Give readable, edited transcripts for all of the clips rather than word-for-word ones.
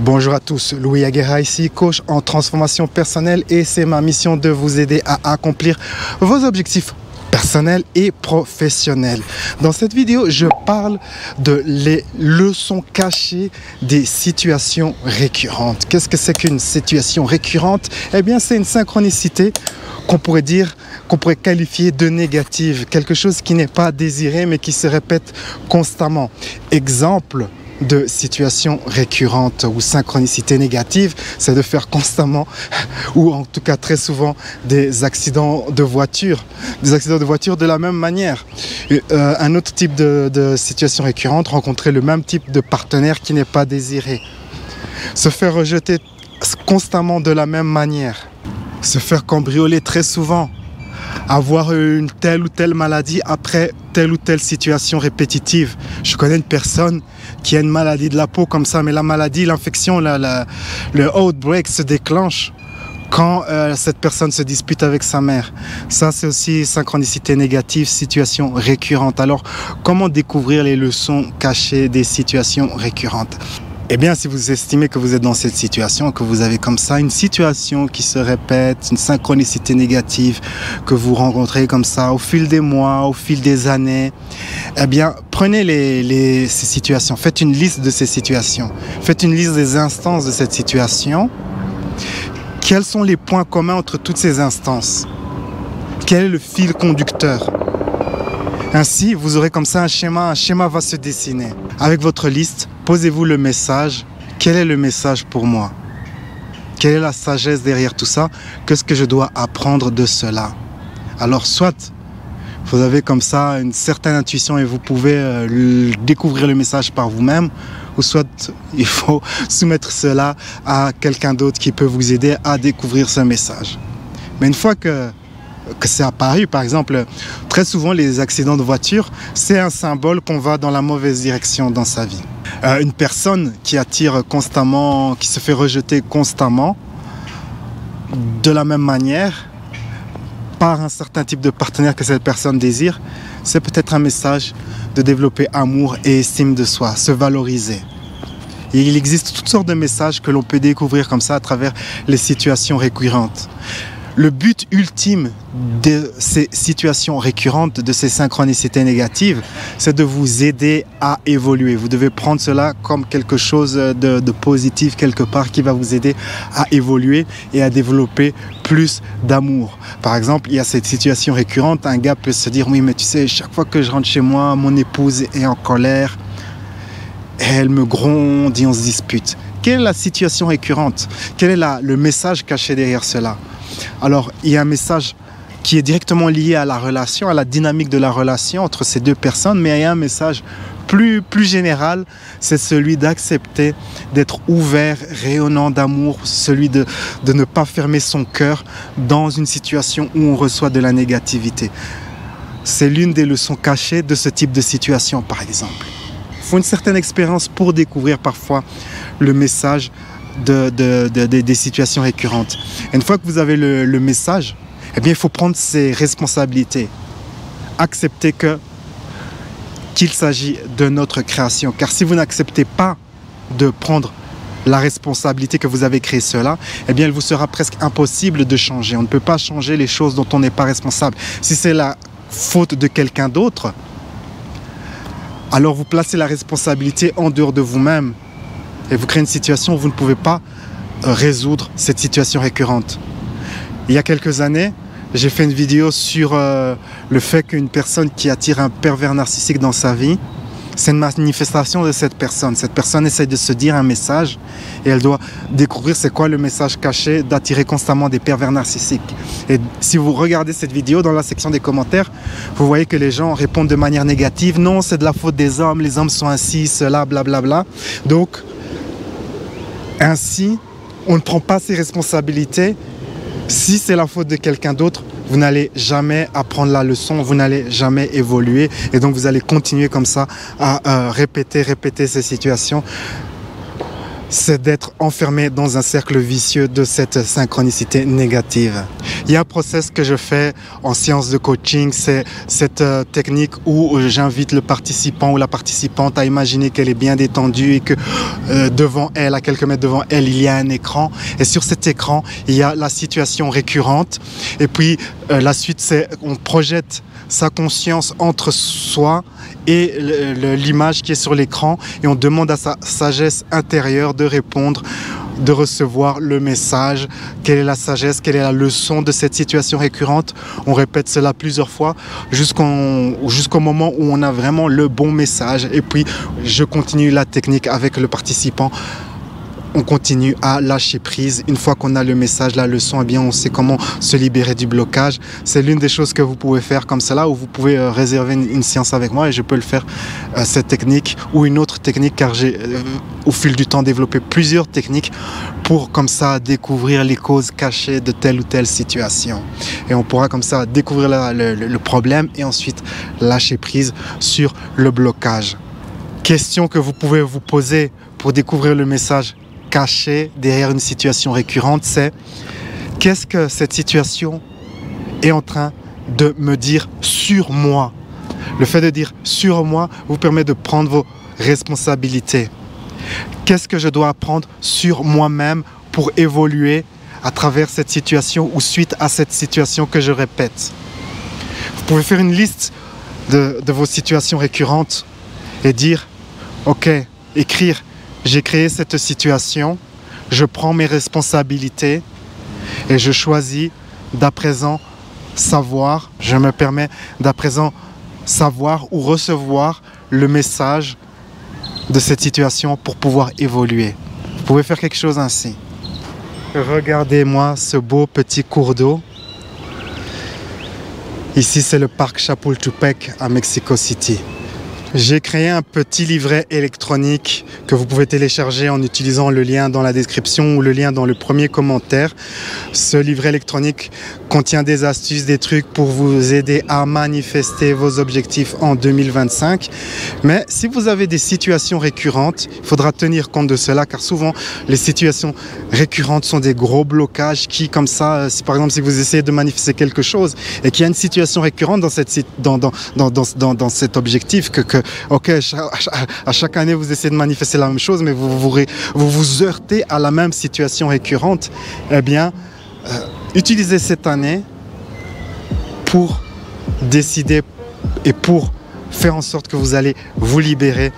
Bonjour à tous, Louis Aguera ici, coach en transformation personnelle et c'est ma mission de vous aider à accomplir vos objectifs personnels et professionnels. Dans cette vidéo, je parle de les leçons cachées des situations récurrentes. Qu'est-ce que c'est qu'une situation récurrente? Eh bien, c'est une synchronicité qu'on pourrait qualifier de négative, quelque chose qui n'est pas désiré mais qui se répète constamment. Exemple de situation récurrente ou synchronicité négative, c'est de faire constamment ou en tout cas très souvent des accidents de voiture de la même manière. Un autre type de situation récurrente, rencontrer le même type de partenaire qui n'est pas désiré, se faire rejeter constamment de la même manière, se faire cambrioler très souvent, avoir une telle ou telle maladie après telle ou telle situation répétitive. Je connais une personne qui a une maladie de la peau comme ça, mais la maladie, l'infection, le outbreak se déclenche quand cette personne se dispute avec sa mère. Ça, c'est aussi synchronicité négative, situation récurrente. Alors, comment découvrir les leçons cachées des situations récurrentes ? Eh bien, si vous estimez que vous êtes dans cette situation, que vous avez comme ça une situation qui se répète, une synchronicité négative que vous rencontrez comme ça au fil des mois, au fil des années, eh bien, prenez ces situations, faites une liste de ces situations, faites une liste des instances de cette situation. Quels sont les points communs entre toutes ces instances? Quel est le fil conducteur? Ainsi, vous aurez comme ça un schéma va se dessiner. Avec votre liste, posez-vous le message. Quel est le message pour moi? Quelle est la sagesse derrière tout ça? Qu'est-ce que je dois apprendre de cela? Alors, soit vous avez comme ça une certaine intuition et vous pouvez découvrir le message par vous-même, ou soit il faut soumettre cela à quelqu'un d'autre qui peut vous aider à découvrir ce message. Mais une fois que c'est apparu, par exemple, très souvent les accidents de voiture, c'est un symbole qu'on va dans la mauvaise direction dans sa vie. Une personne qui attire constamment, qui se fait rejeter constamment, de la même manière, par un certain type de partenaire que cette personne désire, c'est peut-être un message de développer amour et estime de soi, se valoriser. Et il existe toutes sortes de messages que l'on peut découvrir comme ça à travers les situations récurrentes. Le but ultime de ces situations récurrentes, de ces synchronicités négatives, c'est de vous aider à évoluer. Vous devez prendre cela comme quelque chose de positif quelque part qui va vous aider à évoluer et à développer plus d'amour. Par exemple, il y a cette situation récurrente, un gars peut se dire « Oui, mais tu sais, chaque fois que je rentre chez moi, mon épouse est en colère, elle me gronde et on se dispute. » Quelle est la situation récurrente? Quel est le message caché derrière cela? Alors, il y a un message qui est directement lié à la relation, à la dynamique de la relation entre ces deux personnes, mais il y a un message plus général, c'est celui d'accepter, d'être ouvert, rayonnant d'amour, celui de ne pas fermer son cœur dans une situation où on reçoit de la négativité. C'est l'une des leçons cachées de ce type de situation, par exemple. Il faut une certaine expérience pour découvrir parfois le message des situations récurrentes. Et une fois que vous avez le message, eh bien, il faut prendre ses responsabilités. Accepter qu'il s'agit de notre création. Car si vous n'acceptez pas de prendre la responsabilité que vous avez créé cela, eh bien, il vous sera presque impossible de changer. On ne peut pas changer les choses dont on n'est pas responsable. Si c'est la faute de quelqu'un d'autre, alors vous placez la responsabilité en dehors de vous-même. Et vous créez une situation où vous ne pouvez pas résoudre cette situation récurrente. Il y a quelques années, j'ai fait une vidéo sur le fait qu'une personne qui attire un pervers narcissique dans sa vie, c'est une manifestation de cette personne. Cette personne essaie de se dire un message et elle doit découvrir c'est quoi le message caché d'attirer constamment des pervers narcissiques. Et si vous regardez cette vidéo, dans la section des commentaires, vous voyez que les gens répondent de manière négative. Non, c'est de la faute des hommes, les hommes sont ainsi, cela, blablabla. Donc, ainsi, on ne prend pas ses responsabilités. Si c'est la faute de quelqu'un d'autre, vous n'allez jamais apprendre la leçon, vous n'allez jamais évoluer. Et donc, vous allez continuer comme ça à répéter ces situations c'est d'être enfermé dans un cercle vicieux de cette synchronicité négative. Il y a un process que je fais en séance de coaching, c'est cette technique où j'invite le participant ou la participante à imaginer qu'elle est bien détendue et que devant elle, à quelques mètres devant elle, il y a un écran. Et sur cet écran, il y a la situation récurrente. Et puis la suite, c'est on projette sa conscience entre soi et l'image qui est sur l'écran et on demande à sa sagesse intérieure de répondre, de recevoir le message. Quelle est la sagesse, quelle est la leçon de cette situation récurrente? On répète cela plusieurs fois jusqu'au moment où on a vraiment le bon message et puis je continue la technique avec le participant. On continue à lâcher prise. Une fois qu'on a le message, la leçon, eh bien, on sait comment se libérer du blocage. C'est l'une des choses que vous pouvez faire comme cela, ou vous pouvez réserver une séance avec moi et je peux le faire, cette technique ou une autre technique, car j'ai au fil du temps développé plusieurs techniques pour comme ça découvrir les causes cachées de telle ou telle situation. Et on pourra comme ça découvrir le problème et ensuite lâcher prise sur le blocage. Question que vous pouvez vous poser pour découvrir le message caché derrière une situation récurrente, c'est qu'est-ce que cette situation est en train de me dire sur moi? Le fait de dire sur moi vous permet de prendre vos responsabilités. Qu'est-ce que je dois apprendre sur moi-même pour évoluer à travers cette situation ou suite à cette situation que je répète? Vous pouvez faire une liste de vos situations récurrentes et dire, ok, écrire: j'ai créé cette situation, je prends mes responsabilités et je choisis d'à présent savoir, je me permets d'à présent savoir ou recevoir le message de cette situation pour pouvoir évoluer. Vous pouvez faire quelque chose ainsi. Regardez-moi ce beau petit cours d'eau. Ici, c'est le parc Chapultepec à Mexico City. J'ai créé un petit livret électronique que vous pouvez télécharger en utilisant le lien dans la description ou le lien dans le premier commentaire. Ce livret électronique contient des astuces, des trucs pour vous aider à manifester vos objectifs en 2025. Mais si vous avez des situations récurrentes, il faudra tenir compte de cela, car souvent les situations récurrentes sont des gros blocages qui, comme ça, si par exemple si vous essayez de manifester quelque chose et qu'il y a une situation récurrente dans cet objectif ok, à chaque année vous essayez de manifester la même chose, mais vous vous heurtez à la même situation récurrente, eh bien, utilisez cette année pour décider et pour faire en sorte que vous allez vous libérer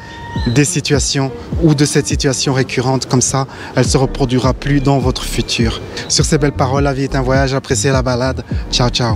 des situations ou de cette situation récurrente. Comme ça, elle ne se reproduira plus dans votre futur. Sur ces belles paroles, la vie est un voyage, appréciez la balade. Ciao, ciao.